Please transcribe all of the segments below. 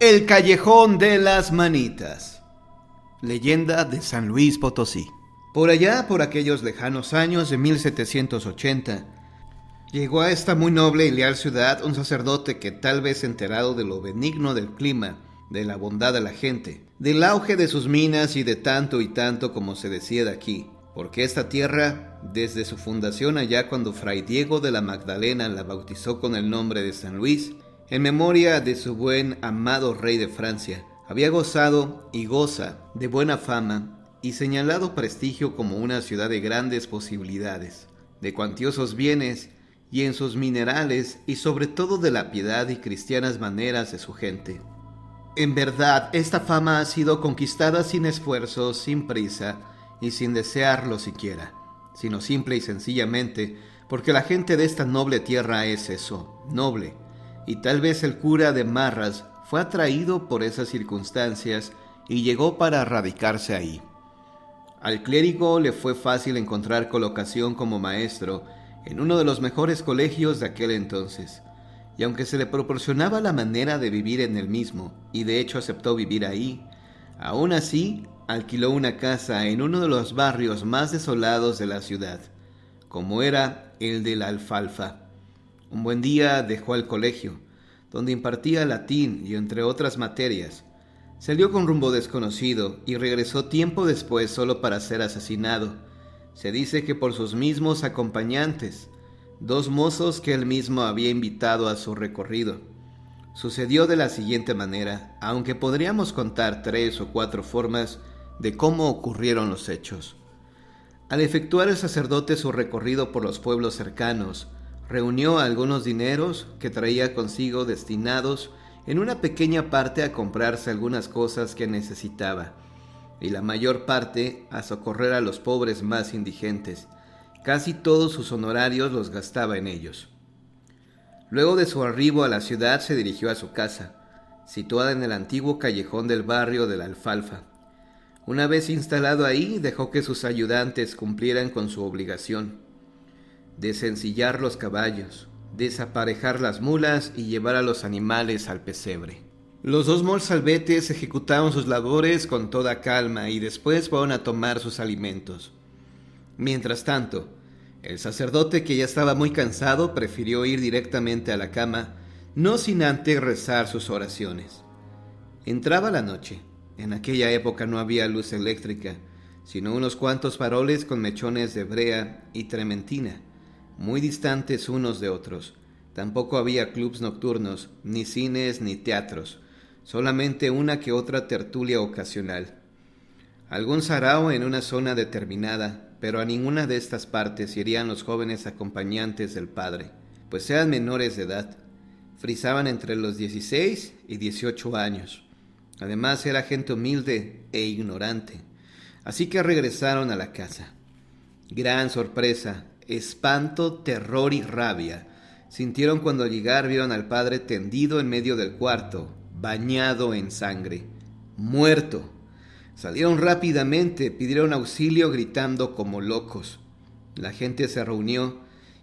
El Callejón de las Manitas. Leyenda de San Luis Potosí. Por allá, por aquellos lejanos años de 1780, llegó a esta muy noble y leal ciudad un sacerdote que, tal vez enterado de lo benigno del clima, de la bondad de la gente, del auge de sus minas y de tanto y tanto como se decía de aquí, porque esta tierra, desde su fundación allá cuando Fray Diego de la Magdalena la bautizó con el nombre de San Luis, en memoria de su buen amado rey de Francia, había gozado y goza de buena fama y señalado prestigio como una ciudad de grandes posibilidades, de cuantiosos bienes y en sus minerales y sobre todo de la piedad y cristianas maneras de su gente. En verdad, esta fama ha sido conquistada sin esfuerzo, sin prisa y sin desearlo siquiera, sino simple y sencillamente porque la gente de esta noble tierra es eso, noble. Y tal vez el cura de Marras fue atraído por esas circunstancias y llegó para radicarse ahí. Al clérigo le fue fácil encontrar colocación como maestro en uno de los mejores colegios de aquel entonces, y aunque se le proporcionaba la manera de vivir en el mismo, y de hecho aceptó vivir ahí, aún así alquiló una casa en uno de los barrios más desolados de la ciudad, como era el de la Alfalfa. Un buen día dejó el colegio, donde impartía latín y entre otras materias. Salió con rumbo desconocido y regresó tiempo después solo para ser asesinado. Se dice que por sus mismos acompañantes, dos mozos que él mismo había invitado a su recorrido. Sucedió de la siguiente manera, aunque podríamos contar 3 o 4 formas de cómo ocurrieron los hechos. Al efectuar el sacerdote su recorrido por los pueblos cercanos, reunió algunos dineros que traía consigo destinados en una pequeña parte a comprarse algunas cosas que necesitaba, y la mayor parte a socorrer a los pobres más indigentes. Casi todos sus honorarios los gastaba en ellos. Luego de su arribo a la ciudad se dirigió a su casa, situada en el antiguo callejón del barrio de la Alfalfa. Una vez instalado ahí, dejó que sus ayudantes cumplieran con su obligación: desencillar los caballos, desaparejar las mulas y llevar a los animales al pesebre. Los dos mozalbetes ejecutaron sus labores con toda calma y después fueron a tomar sus alimentos. Mientras tanto, el sacerdote, que ya estaba muy cansado, prefirió ir directamente a la cama, no sin antes rezar sus oraciones. Entraba la noche. En aquella época no había luz eléctrica, sino unos cuantos faroles con mechones de brea y trementina, muy distantes unos de otros. Tampoco había clubs nocturnos, ni cines, ni teatros, solamente una que otra tertulia ocasional. Algún sarao en una zona determinada, pero a ninguna de estas partes irían los jóvenes acompañantes del padre, pues eran menores de edad. Frisaban entre los 16 y 18 años. Además era gente humilde e ignorante. Así que regresaron a la casa. Gran sorpresa, espanto, terror y rabia sintieron cuando al llegar vieron al padre tendido en medio del cuarto, bañado en sangre, muerto. Salieron rápidamente, pidieron auxilio gritando como locos. La gente se reunió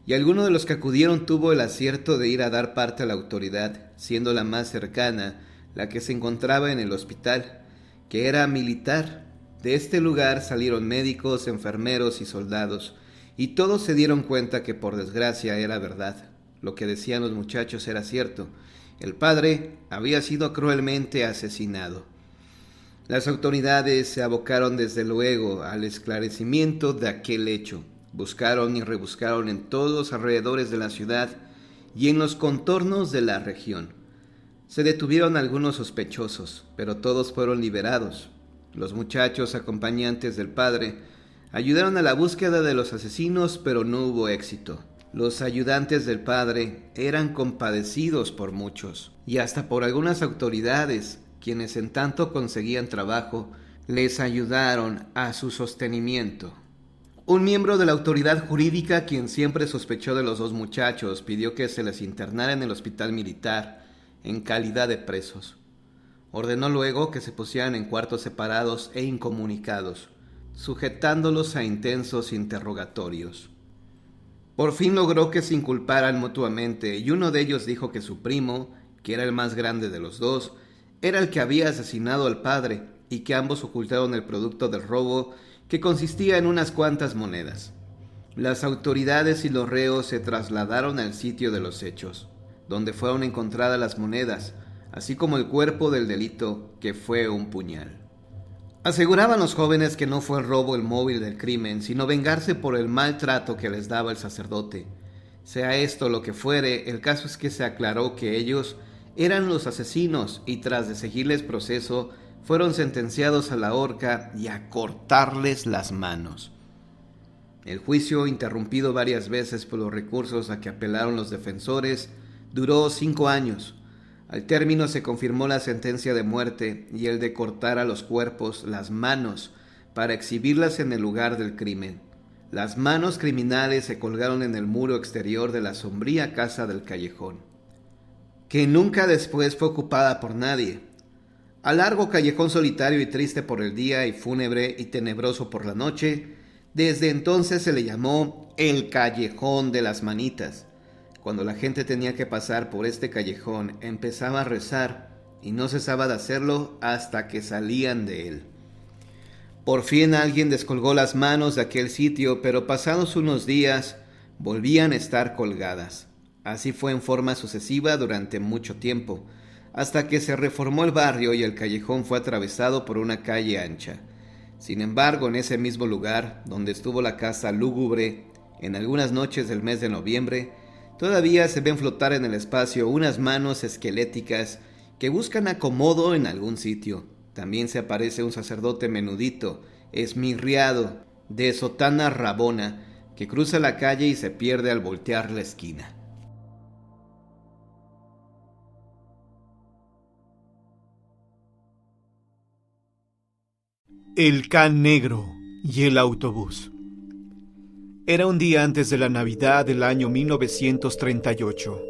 y alguno de los que acudieron tuvo el acierto de ir a dar parte a la autoridad, siendo la más cercana la que se encontraba en el hospital, que era militar. De este lugar salieron médicos, enfermeros y soldados, y todos se dieron cuenta que por desgracia era verdad. Lo que decían los muchachos era cierto. El padre había sido cruelmente asesinado. Las autoridades se abocaron desde luego al esclarecimiento de aquel hecho. Buscaron y rebuscaron en todos los alrededores de la ciudad y en los contornos de la región. Se detuvieron algunos sospechosos, pero todos fueron liberados. Los muchachos acompañantes del padre ayudaron a la búsqueda de los asesinos, pero no hubo éxito. Los ayudantes del padre eran compadecidos por muchos, y hasta por algunas autoridades, quienes en tanto conseguían trabajo, les ayudaron a su sostenimiento. Un miembro de la autoridad jurídica, quien siempre sospechó de los dos muchachos, pidió que se les internara en el hospital militar, en calidad de presos. Ordenó luego que se pusieran en cuartos separados e incomunicados, sujetándolos a intensos interrogatorios. Por fin logró que se inculparan mutuamente, y uno de ellos dijo que su primo, que era el más grande de los dos, era el que había asesinado al padre y que ambos ocultaron el producto del robo, que consistía en unas cuantas monedas. Las autoridades y los reos se trasladaron al sitio de los hechos, donde fueron encontradas las monedas, así como el cuerpo del delito, que fue un puñal. Aseguraban los jóvenes que no fue el robo el móvil del crimen, sino vengarse por el mal trato que les daba el sacerdote. Sea esto lo que fuere, el caso es que se aclaró que ellos eran los asesinos y tras de seguirles proceso, fueron sentenciados a la horca y a cortarles las manos. El juicio, interrumpido varias veces por los recursos a que apelaron los defensores, duró 5 años. Al término se confirmó la sentencia de muerte y el de cortar a los cuerpos las manos para exhibirlas en el lugar del crimen. Las manos criminales se colgaron en el muro exterior de la sombría casa del callejón, que nunca después fue ocupada por nadie. Al largo callejón solitario y triste por el día y fúnebre y tenebroso por la noche, desde entonces se le llamó el Callejón de las Manitas. Cuando la gente tenía que pasar por este callejón, empezaba a rezar y no cesaba de hacerlo hasta que salían de él. Por fin alguien descolgó las manos de aquel sitio, pero pasados unos días volvían a estar colgadas. Así fue en forma sucesiva durante mucho tiempo, hasta que se reformó el barrio y el callejón fue atravesado por una calle ancha. Sin embargo, en ese mismo lugar, donde estuvo la casa lúgubre, en algunas noches del mes de noviembre, todavía se ven flotar en el espacio unas manos esqueléticas que buscan acomodo en algún sitio. También se aparece un sacerdote menudito, esmirriado, de sotana rabona, que cruza la calle y se pierde al voltear la esquina. El can negro y el autobús. Era un día antes de la Navidad del año 1938.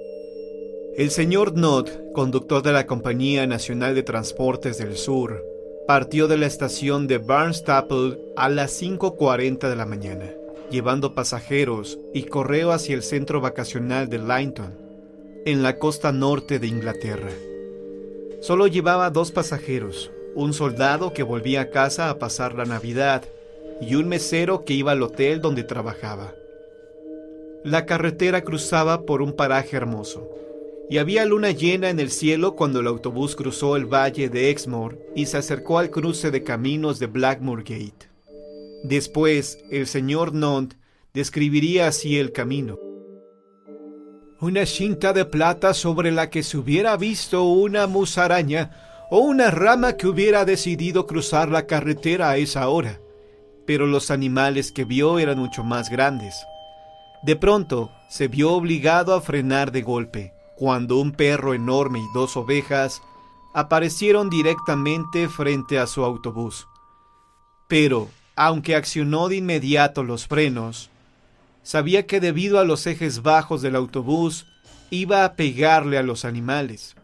El señor Nod, conductor de la Compañía Nacional de Transportes del Sur, partió de la estación de Barnstaple a las 5:40 de la mañana, llevando pasajeros y correo hacia el centro vacacional de Lytton, en la costa norte de Inglaterra. Solo llevaba 2 pasajeros, un soldado que volvía a casa a pasar la Navidad y un mesero que iba al hotel donde trabajaba. La carretera cruzaba por un paraje hermoso, y había luna llena en el cielo cuando el autobús cruzó el valle de Exmoor y se acercó al cruce de caminos de Blackmoor Gate. Después, el señor Nod describiría así el camino. Una cinta de plata sobre la que se hubiera visto una musaraña o una rama que hubiera decidido cruzar la carretera a esa hora, pero los animales que vio eran mucho más grandes. De pronto, se vio obligado a frenar de golpe, cuando un perro enorme y 2 ovejas aparecieron directamente frente a su autobús. Pero, aunque accionó de inmediato los frenos, sabía que debido a los ejes bajos del autobús, iba a pegarle a los animales.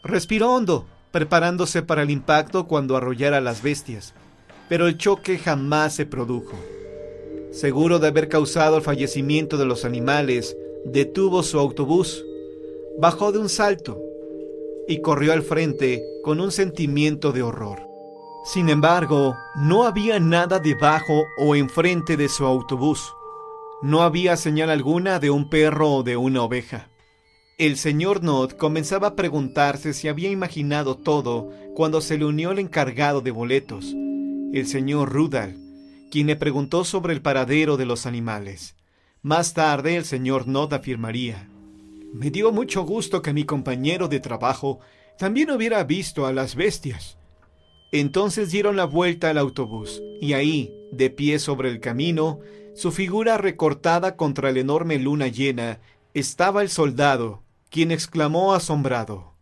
Respiró hondo, preparándose para el impacto cuando arrollara a las bestias, pero el choque jamás se produjo. Seguro de haber causado el fallecimiento de los animales, detuvo su autobús, bajó de un salto y corrió al frente con un sentimiento de horror. Sin embargo, no había nada debajo o enfrente de su autobús. No había señal alguna de un perro o de una oveja. El señor Nod comenzaba a preguntarse si había imaginado todo cuando se le unió el encargado de boletos, el señor Rudall, quien le preguntó sobre el paradero de los animales. Más tarde el señor Nod afirmaría: «Me dio mucho gusto que mi compañero de trabajo también hubiera visto a las bestias». Entonces dieron la vuelta al autobús, y ahí, de pie sobre el camino, su figura recortada contra la enorme luna llena, estaba el soldado, quien exclamó asombrado: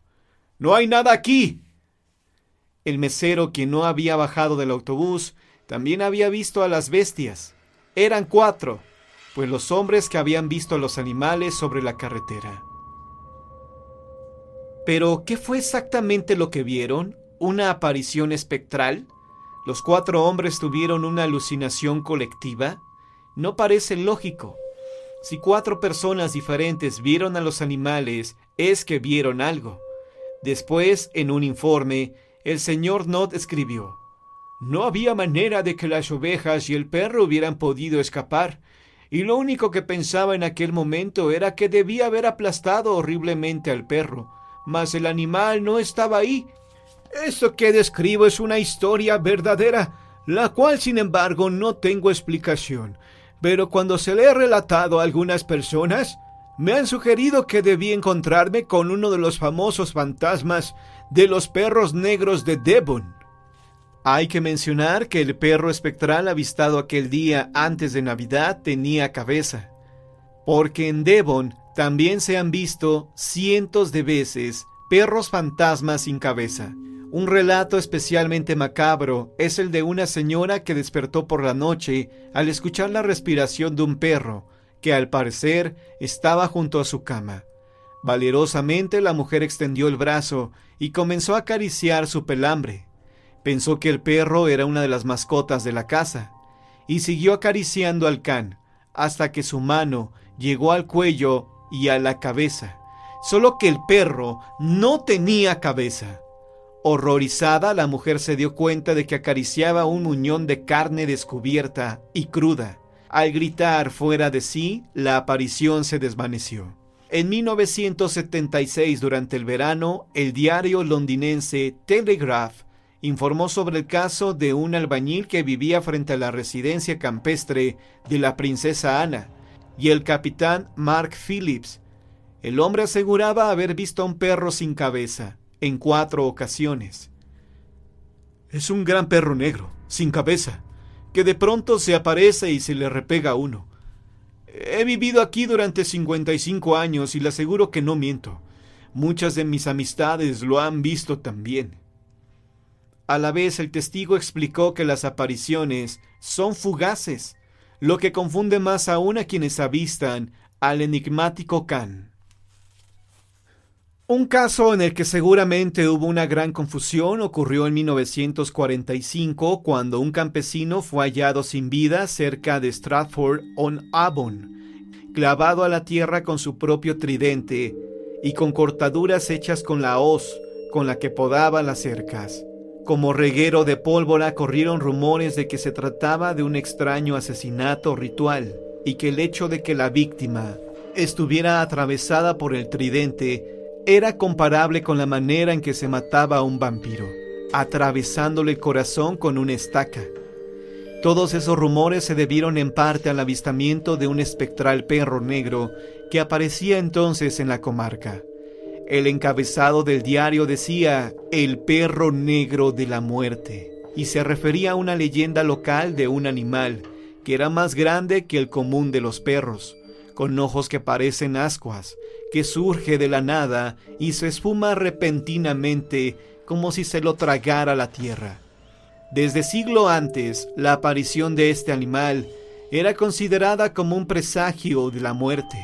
«¡No hay nada aquí!». El mesero, quien no había bajado del autobús, también había visto a las bestias. Eran 4, pues los hombres que habían visto a los animales sobre la carretera. ¿Pero qué fue exactamente lo que vieron? ¿Una aparición espectral? ¿Los 4 hombres tuvieron una alucinación colectiva? No parece lógico. Si 4 personas diferentes vieron a los animales, es que vieron algo. Después, en un informe, el señor Knott escribió: «No había manera de que las ovejas y el perro hubieran podido escapar, y lo único que pensaba en aquel momento era que debía haber aplastado horriblemente al perro, mas el animal no estaba ahí. Esto que describo es una historia verdadera, la cual sin embargo no tengo explicación, pero cuando se le he relatado a algunas personas, me han sugerido que debí encontrarme con uno de los famosos fantasmas de los perros negros de Devon». Hay que mencionar que el perro espectral avistado aquel día antes de Navidad tenía cabeza, porque en Devon también se han visto cientos de veces perros fantasmas sin cabeza. Un relato especialmente macabro es el de una señora que despertó por la noche al escuchar la respiración de un perro, que al parecer estaba junto a su cama. Valerosamente la mujer extendió el brazo y comenzó a acariciar su pelambre. Pensó que el perro era una de las mascotas de la casa, y siguió acariciando al can, hasta que su mano llegó al cuello y a la cabeza, solo que el perro no tenía cabeza. Horrorizada, la mujer se dio cuenta de que acariciaba un muñón de carne descubierta y cruda. Al gritar fuera de sí, la aparición se desvaneció. En 1976, durante el verano, el diario londinense Telegraph informó sobre el caso de un albañil que vivía frente a la residencia campestre de la princesa Ana y el capitán Mark Phillips. El hombre aseguraba haber visto a un perro sin cabeza en 4 ocasiones. «Es un gran perro negro, sin cabeza, que de pronto se aparece y se le repega a uno. He vivido aquí durante 55 años y le aseguro que no miento. Muchas de mis amistades lo han visto también». A la vez, el testigo explicó que las apariciones son fugaces, lo que confunde más aún a quienes avistan al enigmático can. Un caso en el que seguramente hubo una gran confusión ocurrió en 1945, cuando un campesino fue hallado sin vida cerca de Stratford-on-Avon, clavado a la tierra con su propio tridente y con cortaduras hechas con la hoz con la que podaba las cercas. Como reguero de pólvora corrieron rumores de que se trataba de un extraño asesinato ritual y que el hecho de que la víctima estuviera atravesada por el tridente era comparable con la manera en que se mataba a un vampiro, atravesándole el corazón con una estaca. Todos esos rumores se debieron en parte al avistamiento de un espectral perro negro que aparecía entonces en la comarca. El encabezado del diario decía «El perro negro de la muerte», y se refería a una leyenda local de un animal que era más grande que el común de los perros, con ojos que parecen ascuas, que surge de la nada y se esfuma repentinamente como si se lo tragara la tierra. Desde siglo antes, la aparición de este animal era considerada como un presagio de la muerte.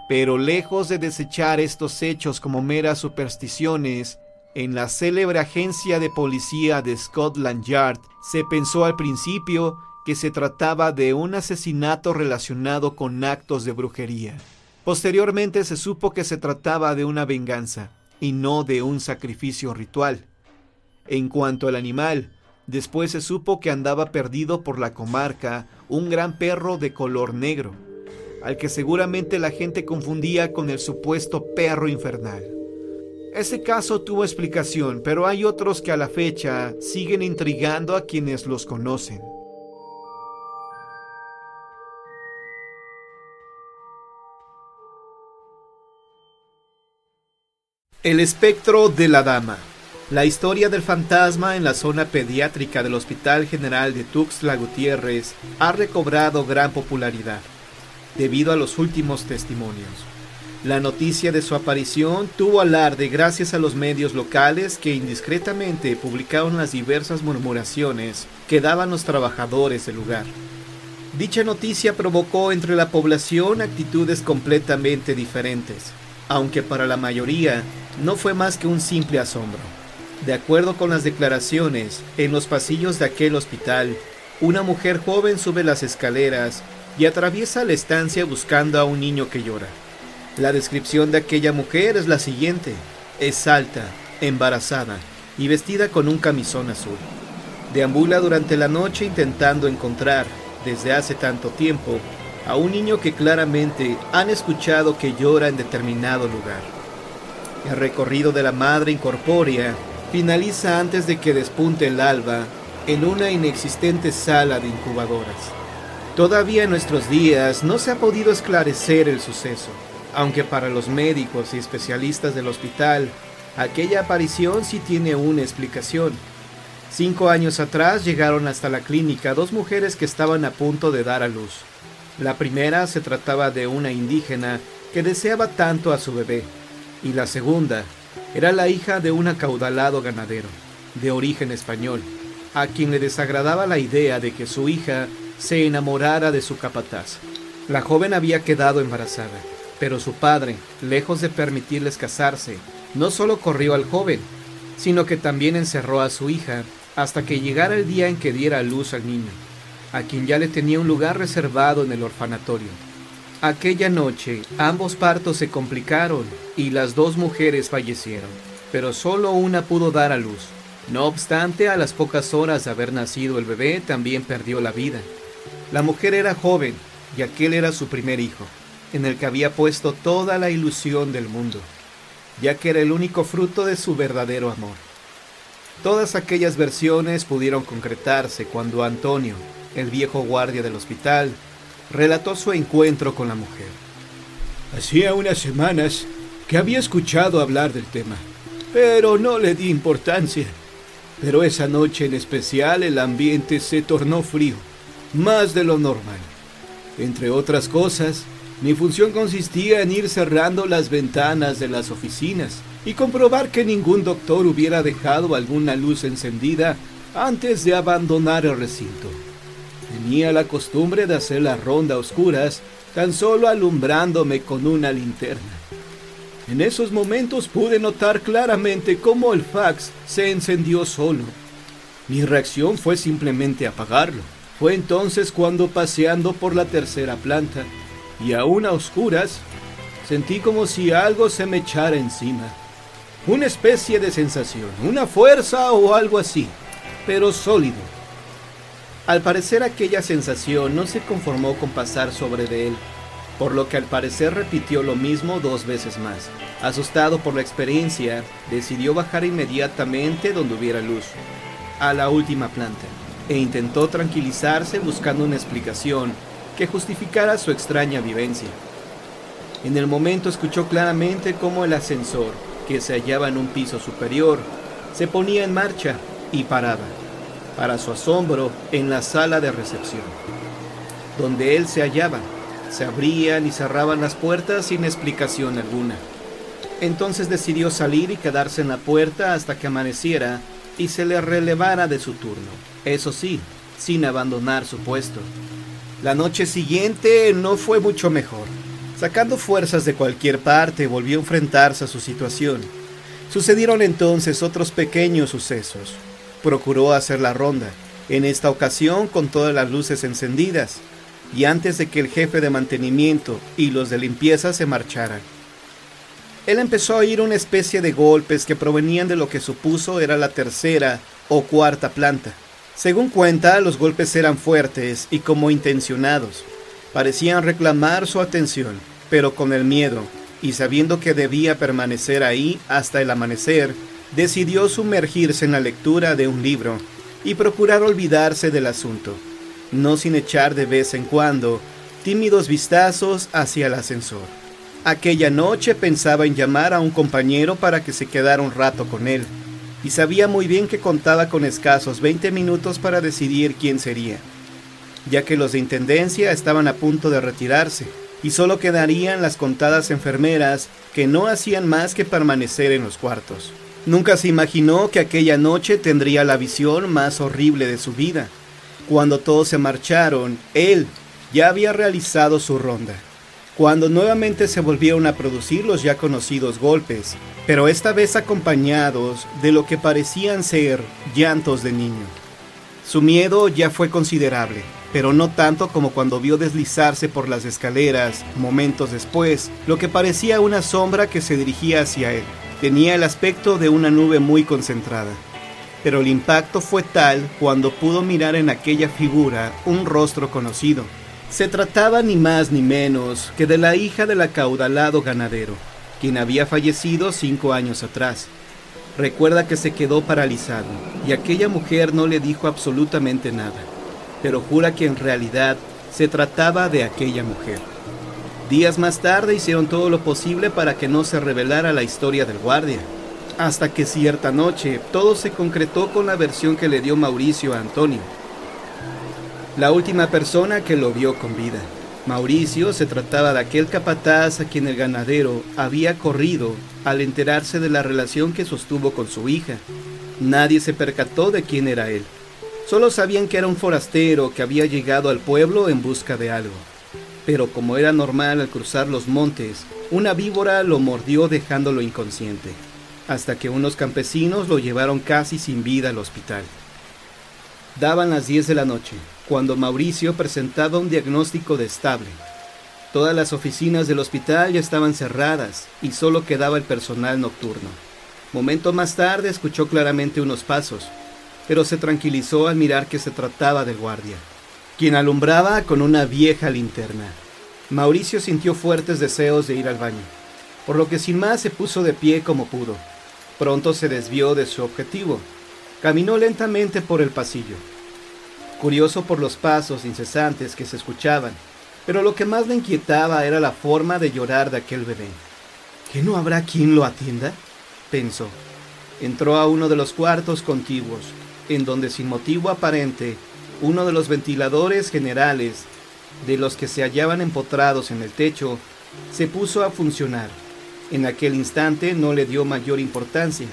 Pero lejos de desechar estos hechos como meras supersticiones, en la célebre agencia de policía de Scotland Yard se pensó al principio que se trataba de un asesinato relacionado con actos de brujería. Posteriormente se supo que se trataba de una venganza y no de un sacrificio ritual. En cuanto al animal, después se supo que andaba perdido por la comarca un gran perro de color negro, al que seguramente la gente confundía con el supuesto perro infernal. Este caso tuvo explicación, pero hay otros que a la fecha siguen intrigando a quienes los conocen. El espectro de la dama. La historia del fantasma en la zona pediátrica del Hospital General de Tuxtla Gutiérrez ha recobrado gran popularidad debido a los últimos testimonios. La noticia de su aparición tuvo alarde gracias a los medios locales que indiscretamente publicaron las diversas murmuraciones que daban los trabajadores del lugar. Dicha noticia provocó entre la población actitudes completamente diferentes, aunque para la mayoría no fue más que un simple asombro. De acuerdo con las declaraciones, en los pasillos de aquel hospital, una mujer joven sube las escaleras y atraviesa la estancia buscando a un niño que llora. La descripción de aquella mujer es la siguiente: es alta, embarazada y vestida con un camisón azul. Deambula durante la noche intentando encontrar, desde hace tanto tiempo, a un niño que claramente han escuchado que llora en determinado lugar. El recorrido de la madre incorpórea finaliza antes de que despunte el alba en una inexistente sala de incubadoras. Todavía en nuestros días no se ha podido esclarecer el suceso, aunque para los médicos y especialistas del hospital, aquella aparición sí tiene una explicación. 5 años atrás llegaron hasta la clínica 2 mujeres que estaban a punto de dar a luz. La primera se trataba de una indígena que deseaba tanto a su bebé, y la segunda era la hija de un acaudalado ganadero, de origen español, a quien le desagradaba la idea de que su hija se enamorara de su capataz. La joven había quedado embarazada, pero su padre, lejos de permitirles casarse, no solo corrió al joven, sino que también encerró a su hija hasta que llegara el día en que diera a luz al niño, a quien ya le tenía un lugar reservado en el orfanatorio. Aquella noche, ambos partos se complicaron y las 2 mujeres fallecieron, pero solo una pudo dar a luz. No obstante, a las pocas horas de haber nacido el bebé, también perdió la vida. La mujer era joven y aquel era su primer hijo, en el que había puesto toda la ilusión del mundo, ya que era el único fruto de su verdadero amor. Todas aquellas versiones pudieron concretarse cuando Antonio, el viejo guardia del hospital, relató su encuentro con la mujer. Hacía unas semanas que había escuchado hablar del tema, pero no le di importancia. Pero esa noche en especial el ambiente se tornó frío, más de lo normal. Entre otras cosas, mi función consistía en ir cerrando las ventanas de las oficinas y comprobar que ningún doctor hubiera dejado alguna luz encendida antes de abandonar el recinto. Tenía la costumbre de hacer la ronda a oscuras, tan solo alumbrándome con una linterna. En esos momentos pude notar claramente cómo el fax se encendió solo. Mi reacción fue simplemente apagarlo. Fue entonces cuando, paseando por la 3ª planta, y aún a oscuras, sentí como si algo se me echara encima. Una especie de sensación, una fuerza o algo así, pero sólido. Al parecer aquella sensación no se conformó con pasar sobre de él, por lo que al parecer repitió lo mismo 2 veces más. Asustado por la experiencia, decidió bajar inmediatamente donde hubiera luz, a la última planta, e intentó tranquilizarse buscando una explicación que justificara su extraña vivencia. En el momento escuchó claramente cómo el ascensor, que se hallaba en un piso superior, se ponía en marcha y paraba, para su asombro, en la sala de recepción, donde él se hallaba. Se abrían y cerraban las puertas sin explicación alguna. Entonces decidió salir y quedarse en la puerta hasta que amaneciera y se le relevara de su turno, eso sí, sin abandonar su puesto. La noche siguiente no fue mucho mejor. Sacando fuerzas de cualquier parte, volvió a enfrentarse a su situación. Sucedieron entonces otros pequeños sucesos. Procuró hacer la ronda, en esta ocasión con todas las luces encendidas, y antes de que el jefe de mantenimiento y los de limpieza se marcharan. Él empezó a oír una especie de golpes que provenían de lo que supuso era la 3ª o 4ª planta. Según cuenta, los golpes eran fuertes y como intencionados. Parecían reclamar su atención, pero con el miedo, y sabiendo que debía permanecer ahí hasta el amanecer, decidió sumergirse en la lectura de un libro y procurar olvidarse del asunto, no sin echar de vez en cuando tímidos vistazos hacia el ascensor. Aquella noche pensaba en llamar a un compañero para que se quedara un rato con él, y sabía muy bien que contaba con escasos 20 minutos para decidir quién sería, ya que los de intendencia estaban a punto de retirarse, y solo quedarían las contadas enfermeras que no hacían más que permanecer en los cuartos. Nunca se imaginó que aquella noche tendría la visión más horrible de su vida. Cuando todos se marcharon, él ya había realizado su ronda. Cuando nuevamente se volvieron a producir los ya conocidos golpes, pero esta vez acompañados de lo que parecían ser llantos de niño. Su miedo ya fue considerable, pero no tanto como cuando vio deslizarse por las escaleras, momentos después, lo que parecía una sombra que se dirigía hacia él. Tenía el aspecto de una nube muy concentrada, pero el impacto fue tal cuando pudo mirar en aquella figura un rostro conocido. Se trataba ni más ni menos que de la hija del acaudalado ganadero, quien había fallecido 5 años atrás. Recuerda que se quedó paralizado y aquella mujer no le dijo absolutamente nada, pero jura que en realidad se trataba de aquella mujer. Días más tarde hicieron todo lo posible para que no se revelara la historia del guardia, hasta que cierta noche todo se concretó con la versión que le dio Mauricio a Antonio, la última persona que lo vio con vida. Mauricio se trataba de aquel capataz a quien el ganadero había corrido al enterarse de la relación que sostuvo con su hija. Nadie se percató de quién era él. Solo sabían que era un forastero que había llegado al pueblo en busca de algo. Pero como era normal al cruzar los montes, una víbora lo mordió dejándolo inconsciente, hasta que unos campesinos lo llevaron casi sin vida al hospital. Daban las 10 de la noche, cuando Mauricio presentaba un diagnóstico de estable. Todas las oficinas del hospital ya estaban cerradas y solo quedaba el personal nocturno. Momento más tarde escuchó claramente unos pasos, pero se tranquilizó al mirar que se trataba del guardia, quien alumbraba con una vieja linterna. Mauricio sintió fuertes deseos de ir al baño, por lo que sin más se puso de pie como pudo. Pronto se desvió de su objetivo. Caminó lentamente por el pasillo, curioso por los pasos incesantes que se escuchaban, pero lo que más le inquietaba era la forma de llorar de aquel bebé. ¿Que no habrá quien lo atienda?, pensó. Entró a uno de los cuartos contiguos, en donde sin motivo aparente, uno de los ventiladores generales, de los que se hallaban empotrados en el techo, se puso a funcionar. En aquel instante no le dio mayor importancia,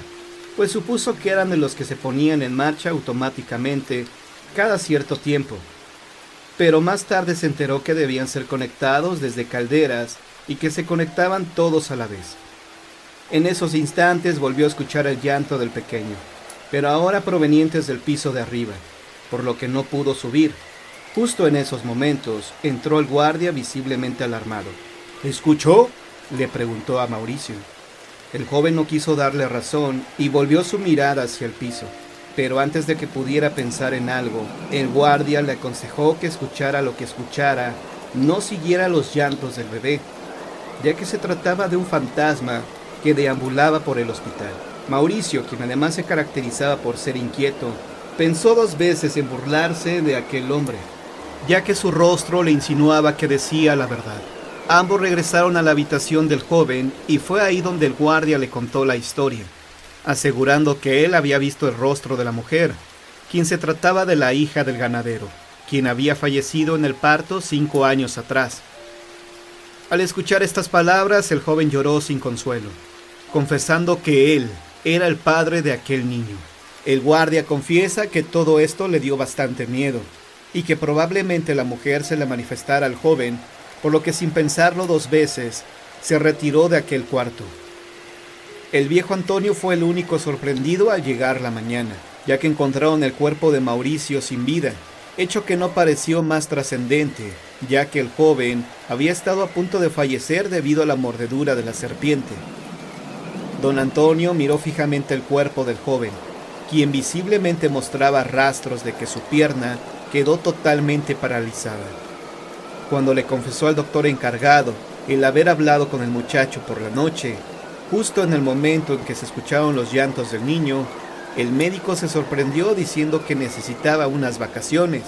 pues supuso que eran de los que se ponían en marcha automáticamente cada cierto tiempo. Pero más tarde se enteró que debían ser conectados desde calderas y que se conectaban todos a la vez. En esos instantes volvió a escuchar el llanto del pequeño, pero ahora provenientes del piso de arriba, por lo que no pudo subir. Justo en esos momentos entró el guardia visiblemente alarmado. ¿Escuchó?, le preguntó a Mauricio. El joven no quiso darle razón y volvió su mirada hacia el piso, pero antes de que pudiera pensar en algo, el guardia le aconsejó que escuchara lo que escuchara, no siguiera los llantos del bebé, ya que se trataba de un fantasma que deambulaba por el hospital. Mauricio, quien además se caracterizaba por ser inquieto, pensó 2 veces en burlarse de aquel hombre, ya que su rostro le insinuaba que decía la verdad. Ambos regresaron a la habitación del joven y fue ahí donde el guardia le contó la historia, asegurando que él había visto el rostro de la mujer, quien se trataba de la hija del ganadero, quien había fallecido en el parto 5 años atrás. Al escuchar estas palabras, el joven lloró sin consuelo, confesando que él era el padre de aquel niño. El guardia confiesa que todo esto le dio bastante miedo, y que probablemente la mujer se le manifestara al joven, por lo que sin pensarlo 2 veces, se retiró de aquel cuarto. El viejo Antonio fue el único sorprendido al llegar la mañana, ya que encontraron el cuerpo de Mauricio sin vida, hecho que no pareció más trascendente, ya que el joven había estado a punto de fallecer debido a la mordedura de la serpiente. Don Antonio miró fijamente el cuerpo del joven, quien visiblemente mostraba rastros de que su pierna quedó totalmente paralizada. Cuando le confesó al doctor encargado el haber hablado con el muchacho por la noche, justo en el momento en que se escucharon los llantos del niño, el médico se sorprendió diciendo que necesitaba unas vacaciones,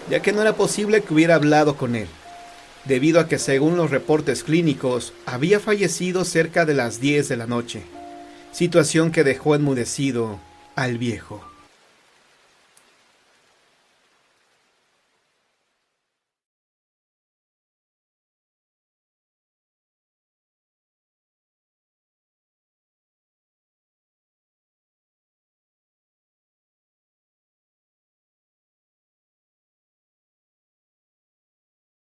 ya que no era posible que hubiera hablado con él, debido a que según los reportes clínicos había fallecido cerca de las 10 de la noche, situación que dejó enmudecido al viejo.